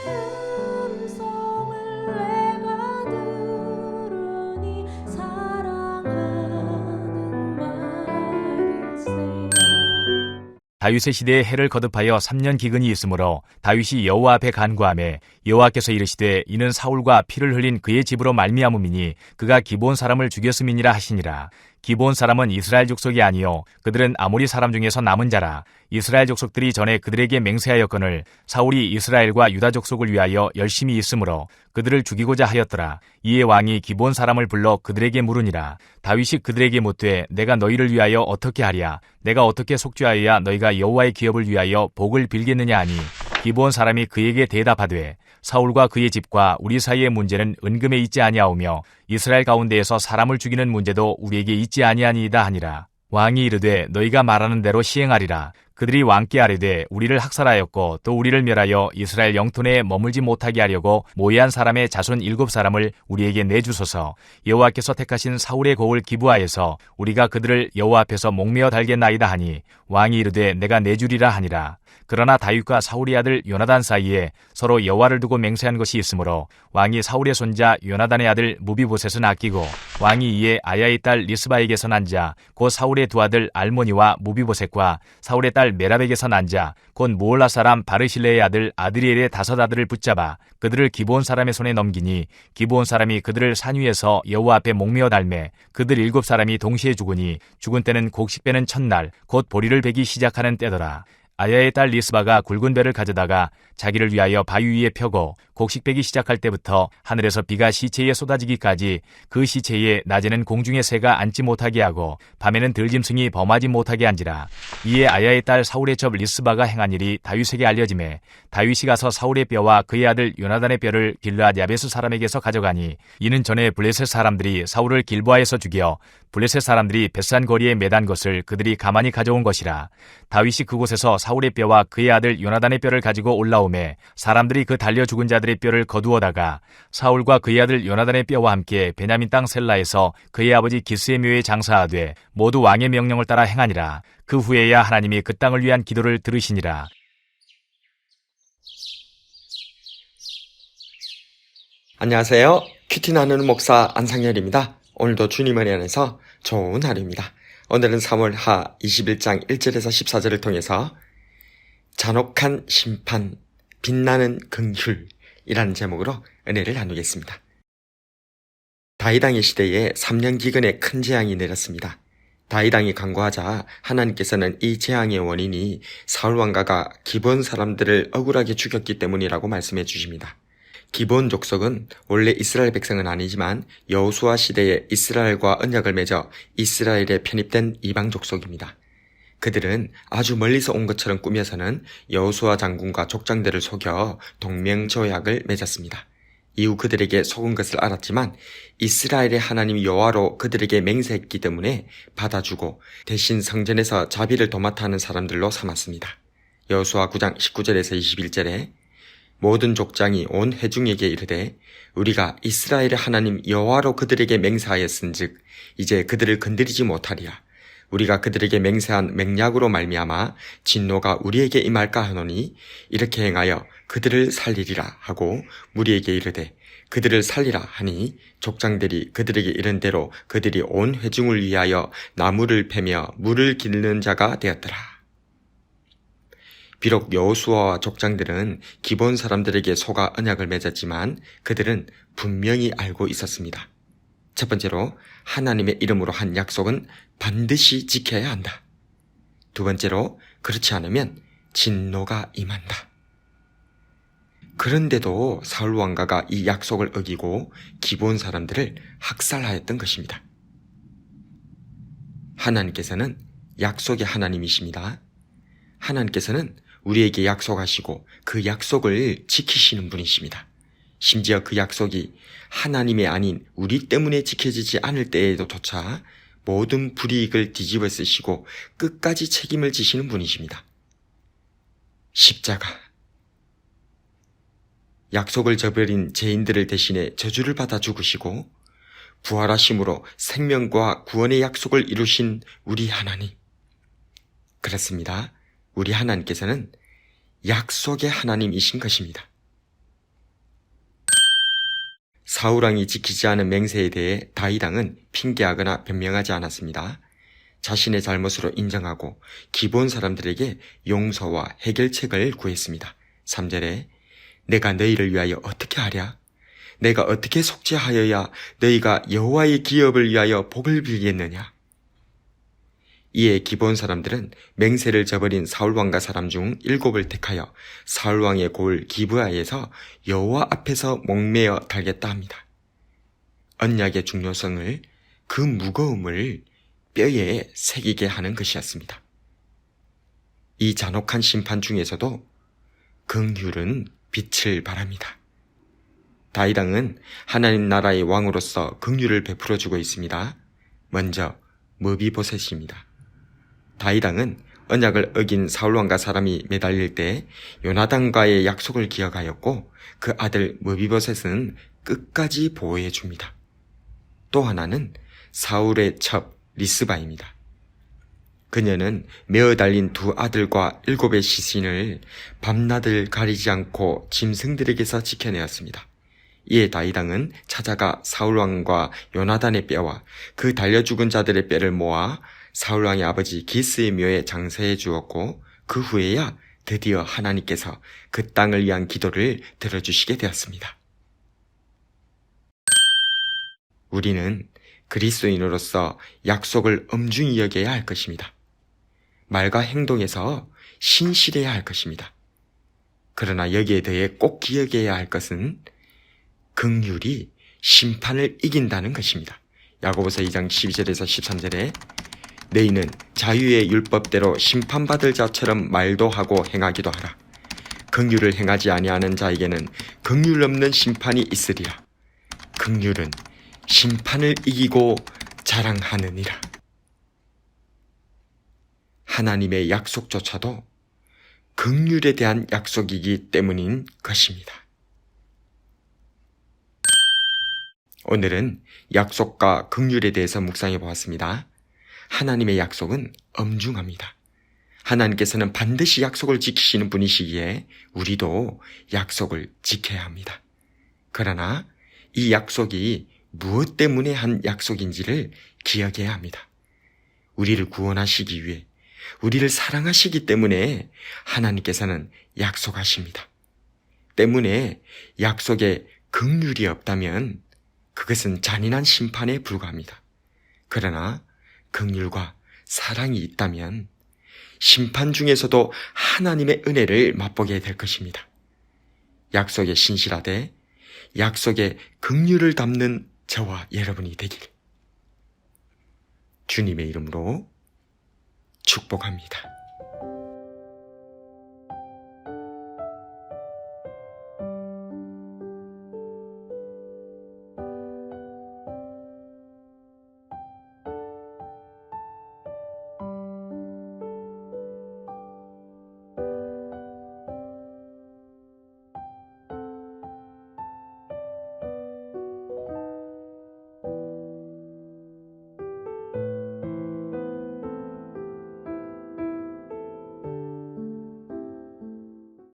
음성을 내가 들으니 사랑하는 말일세. 다윗의 시대에 해를 거듭하여 3년 기근이 있으므로 다윗이 여호와 앞에 간구하매 여호와께서 이르시되 이는 사울과 피를 흘린 그의 집으로 말미암음이니 그가 기브온 사람을 죽였음이니라 하시니라. 기브온 사람은 이스라엘 족속이 아니요 그들은 아모리 사람 중에서 남은 자라. 이스라엘 족속들이 전에 그들에게 맹세하였거늘 사울이 이스라엘과 유다 족속을 위하여 열심히 있으므로 그들을 죽이고자 하였더라. 이에 왕이 기브온 사람을 불러 그들에게 물으니라. 다윗이 그들에게 묻되 내가 너희를 위하여 어떻게 하랴? 내가 어떻게 속죄하여야 너희가 여호와의 기업을 위하여 복을 빌겠느냐 하니 기브온 사람이 그에게 대답하되 사울과 그의 집과 우리 사이의 문제는 은금에 있지 아니하오며 이스라엘 가운데에서 사람을 죽이는 문제도 우리에게 있지 아니하니이다 하니라. 왕이 이르되 너희가 말하는 대로 시행하리라. 그들이 왕께 아뢰되 우리를 학살하였고 또 우리를 멸하여 이스라엘 영토 내에 머물지 못하게 하려고 모해한 사람의 자손 7사람을 우리에게 내주소서. 여호와께서 택하신 사울의 고을 기브아에서 우리가 그들을 여호와 앞에서 목매어 달겠나이다 하니 왕이 이르되 내가 내주리라 하니라. 그러나 다윗과 사울의 아들 요나단 사이에 서로 여호와를 두고 맹세한 것이 있으므로 왕이 사울의 손자 요나단의 아들 무비보셋은 아끼고 왕이 이에 아야의 딸 리스바에게서 난 자 곧 사울의 두 아들 알모니와 무비보셋과 사울의 딸 메랍에게서 난 자 곧 무올라 사람 바르실레의 아들 아드리엘의 5 아들을 붙잡아 그들을 기브온 사람의 손에 넘기니 기브온 사람이 그들을 산 위에서 여호와 앞에 목매어 달매 그들 7사람이 동시에 죽으니 죽은 때는 곡식 빼는 첫날 곧 보리를 베기 시작하는 때더라. 아야의 딸 리스바가 굵은 배를 가져다가 자기를 위하여 바위 위에 펴고 곡식 빼기 시작할 때부터 하늘에서 비가 시체에 쏟아지기까지 그 시체에 낮에는 공중의 새가 앉지 못하게 하고 밤에는 들짐승이 범하지 못하게 한지라. 이에 아야의 딸 사울의 첩 리스바가 행한 일이 다윗에게 알려지매 다윗이 가서 사울의 뼈와 그의 아들 요나단의 뼈를 길르앗 야베스 사람에게서 가져가니 이는 전에 블레셋 사람들이 사울을 길보아에서 죽여 블레셋 사람들이 벳산 거리에 매단 것을 그들이 가만히 가져온 것이라. 다윗이 그곳에서 사울의 뼈와 그의 아들 요나단의 뼈를 가지고 올라오매 사람들이 그 달려 죽은 자들의 뼈를 거두어다가 사울과 그의 아들 요나단의 뼈와 함께 베냐민 땅 셀라에서 그의 아버지 기스의 묘에 장사하되 모두 왕의 명령을 따라 행하니라. 그 후에야 하나님이 그 땅을 위한 기도를 들으시니라. 안녕하세요. 큐티 나누는 목사 안상열입니다. 오늘도 주님을 안에서 좋은 하루입니다. 오늘은 3월하 21장 1절에서 14절을 통해서 잔혹한 심판, 빛나는 긍휼이라는 제목으로 은혜를 나누겠습니다. 다윗 왕의 시대에 3년 기근에 큰 재앙이 내렸습니다. 다윗 왕이 간구하자 하나님께서는 이 재앙의 원인이 사울 왕가가 기브온 사람들을 억울하게 죽였기 때문이라고 말씀해 주십니다. 기브온 족속은 원래 이스라엘 백성은 아니지만 여호수아 시대에 이스라엘과 언약을 맺어 이스라엘에 편입된 이방 족속입니다. 그들은 아주 멀리서 온 것처럼 꾸며서는 여호수아 장군과 족장들을 속여 동맹조약을 맺었습니다. 이후 그들에게 속은 것을 알았지만 이스라엘의 하나님 여호와로 그들에게 맹세했기 때문에 받아주고 대신 성전에서 자비를 도맡아 하는 사람들로 삼았습니다. 여호수아 9장 19절에서 21절에 모든 족장이 온 회중에게 이르되 우리가 이스라엘의 하나님 여호와로 그들에게 맹세하였은즉 이제 그들을 건드리지 못하리라. 우리가 그들에게 맹세한 맹약으로 말미암아 진노가 우리에게 임할까 하노니 이렇게 행하여 그들을 살리리라 하고 무리에게 이르되 그들을 살리라 하니 족장들이 그들에게 이른 대로 그들이 온 회중을 위하여 나무를 패며 물을 기르는 자가 되었더라. 비록 여호수아와 족장들은 기브온 사람들에게 속아 언약을 맺었지만 그들은 분명히 알고 있었습니다. 첫 번째로 하나님의 이름으로 한 약속은 반드시 지켜야 한다. 두 번째로 그렇지 않으면 진노가 임한다. 그런데도 사울 왕가가 이 약속을 어기고 기브온 사람들을 학살하였던 것입니다. 하나님께서는 약속의 하나님이십니다. 하나님께서는 우리에게 약속하시고 그 약속을 지키시는 분이십니다. 심지어 그 약속이 하나님의 아닌 우리 때문에 지켜지지 않을 때에도조차 모든 불이익을 뒤집어 쓰시고 끝까지 책임을 지시는 분이십니다. 십자가. 약속을 저버린 죄인들을 대신해 저주를 받아 죽으시고 부활하심으로 생명과 구원의 약속을 이루신 우리 하나님. 그렇습니다. 우리 하나님께서는 약속의 하나님이신 것입니다. 사울왕이 지키지 않은 맹세에 대해 다윗왕은 핑계하거나 변명하지 않았습니다. 자신의 잘못으로 인정하고 기본 사람들에게 용서와 해결책을 구했습니다. 3절에 내가 너희를 위하여 어떻게 하랴? 내가 어떻게 속죄하여야 너희가 여호와의 기업을 위하여 복을 빌겠느냐? 이에 기본 사람들은 맹세를 저버린 사울왕과 사람 중 7을 택하여 사울왕의 고을 기브아에서 여호와 앞에서 목매어 달겠다 합니다. 언약의 중요성을, 그 무거움을 뼈에 새기게 하는 것이었습니다. 이 잔혹한 심판 중에서도 긍휼은 빛을 발합니다. 다윗왕은 하나님 나라의 왕으로서 긍휼을 베풀어주고 있습니다. 먼저 머비보셋입니다. 다윗왕은 언약을 어긴 사울왕과 사람이 매달릴 때 요나단과의 약속을 기억하였고 그 아들 머비보셋은 끝까지 보호해 줍니다. 또 하나는 사울의 첩 리스바입니다. 그녀는 메어 달린 2 아들과 7의 시신을 밤낮을 가리지 않고 짐승들에게서 지켜내었습니다. 이에 다윗왕은 찾아가 사울왕과 요나단의 뼈와 그 달려 죽은 자들의 뼈를 모아 사울왕의 아버지 기스의 묘에 장사해 주었고 그 후에야 드디어 하나님께서 그 땅을 위한 기도를 들어주시게 되었습니다. 우리는 그리스도인으로서 약속을 엄중히 여겨야 할 것입니다. 말과 행동에서 신실해야 할 것입니다. 그러나 여기에 대해 꼭 기억해야 할 것은 긍휼이 심판을 이긴다는 것입니다. 야고보서 2장 12절에서 13절에 너희는 자유의 율법대로 심판받을 자처럼 말도 하고 행하기도 하라. 긍휼을 행하지 아니하는 자에게는 긍휼 없는 심판이 있으리라. 긍휼은 심판을 이기고 자랑하느니라. 하나님의 약속조차도 긍휼에 대한 약속이기 때문인 것입니다. 오늘은 약속과 긍휼에 대해서 묵상해 보았습니다. 하나님의 약속은 엄중합니다. 하나님께서는 반드시 약속을 지키시는 분이시기에 우리도 약속을 지켜야 합니다. 그러나 이 약속이 무엇 때문에 한 약속인지를 기억해야 합니다. 우리를 구원하시기 위해, 우리를 사랑하시기 때문에 하나님께서는 약속하십니다. 때문에 약속에 긍휼이 없다면 그것은 잔인한 심판에 불과합니다. 그러나 긍휼과 사랑이 있다면 심판 중에서도 하나님의 은혜를 맛보게 될 것입니다. 약속에 신실하되 약속에 긍휼을 담는 저와 여러분이 되길 주님의 이름으로 축복합니다.